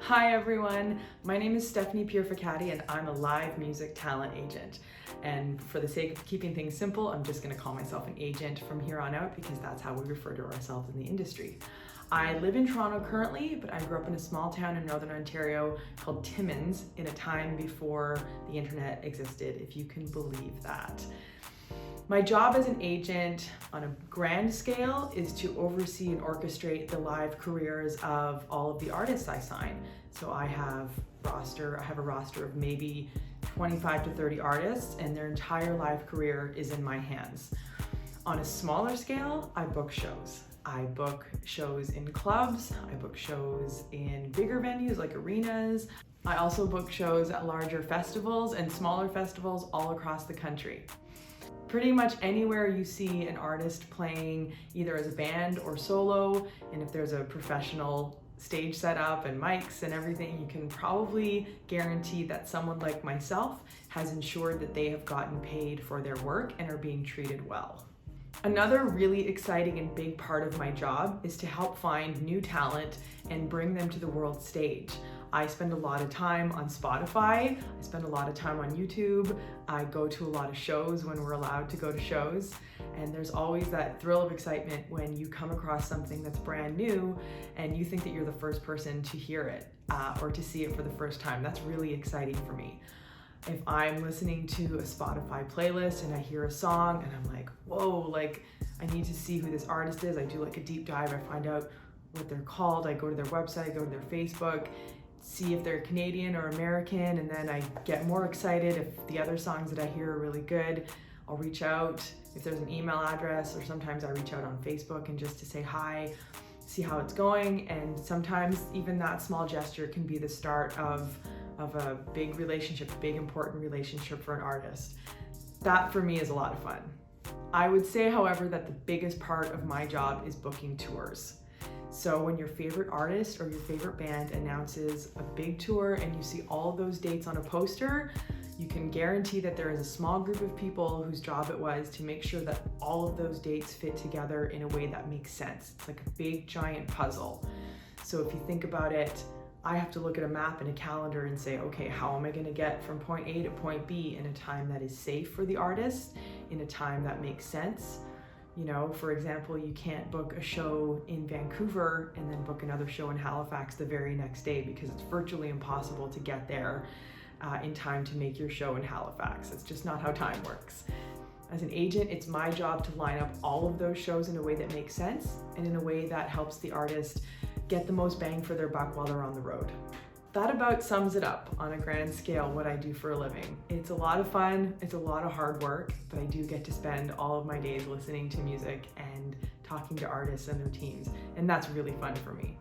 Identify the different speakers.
Speaker 1: Hi everyone, my name is Stefanie Purificati and I'm a live music talent agent. And for the sake of keeping things simple, I'm just going to call myself an agent from here on out because that's how we refer to ourselves in the industry. I live in Toronto currently, but I grew up in a small town in Northern Ontario called Timmins in a time before the internet existed, if you can believe that. My job as an agent on a grand scale is to oversee and orchestrate the live careers of all of the artists I sign. So I have a roster of maybe 25 to 30 artists, and their entire live career is in my hands. On a smaller scale, I book shows. I book shows in clubs, I book shows in bigger venues like arenas. I also book shows at larger festivals and smaller festivals all across the country. Pretty much anywhere you see an artist playing either as a band or solo, and if there's a professional stage setup and mics and everything, you can probably guarantee that someone like myself has ensured that they have gotten paid for their work and are being treated well. Another really exciting and big part of my job is to help find new talent and bring them to the world stage. I spend a lot of time on Spotify, I spend a lot of time on YouTube, I go to a lot of shows when we're allowed to go to shows, and there's always that thrill of excitement when you come across something that's brand new and you think that you're the first person to hear it or to see it for the first time. That's really exciting for me. If I'm listening to a Spotify playlist and I hear a song and I'm like, whoa, like I need to see who this artist is, I do like a deep dive, I find out what they're called, I go to their website, I go to their Facebook, see if they're Canadian or American, and then I get more excited if the other songs that I hear are really good. I'll reach out if there's an email address, or sometimes I reach out on Facebook and just to say hi, see how it's going, and sometimes even that small gesture can be the start of a big relationship, a big important relationship for an artist. That for me is a lot of fun. I would say, however, that the biggest part of my job is booking tours. So when your favorite artist or your favorite band announces a big tour and you see all of those dates on a poster, you can guarantee that there is a small group of people whose job it was to make sure that all of those dates fit together in a way that makes sense. It's like a big giant puzzle. So if you think about it, I have to look at a map and a calendar and say, okay, how am I going to get from point A to point B in a time that is safe for the artist, in a time that makes sense? You know, for example, you can't book a show in Vancouver and then book another show in Halifax the very next day because it's virtually impossible to get there in time to make your show in Halifax. It's just not how time works. As an agent, it's my job to line up all of those shows in a way that makes sense and in a way that helps the artist get the most bang for their buck while they're on the road. That about sums it up on a grand scale what I do for a living. It's a lot of fun, it's a lot of hard work, but I do get to spend all of my days listening to music and talking to artists and their teams, and that's really fun for me.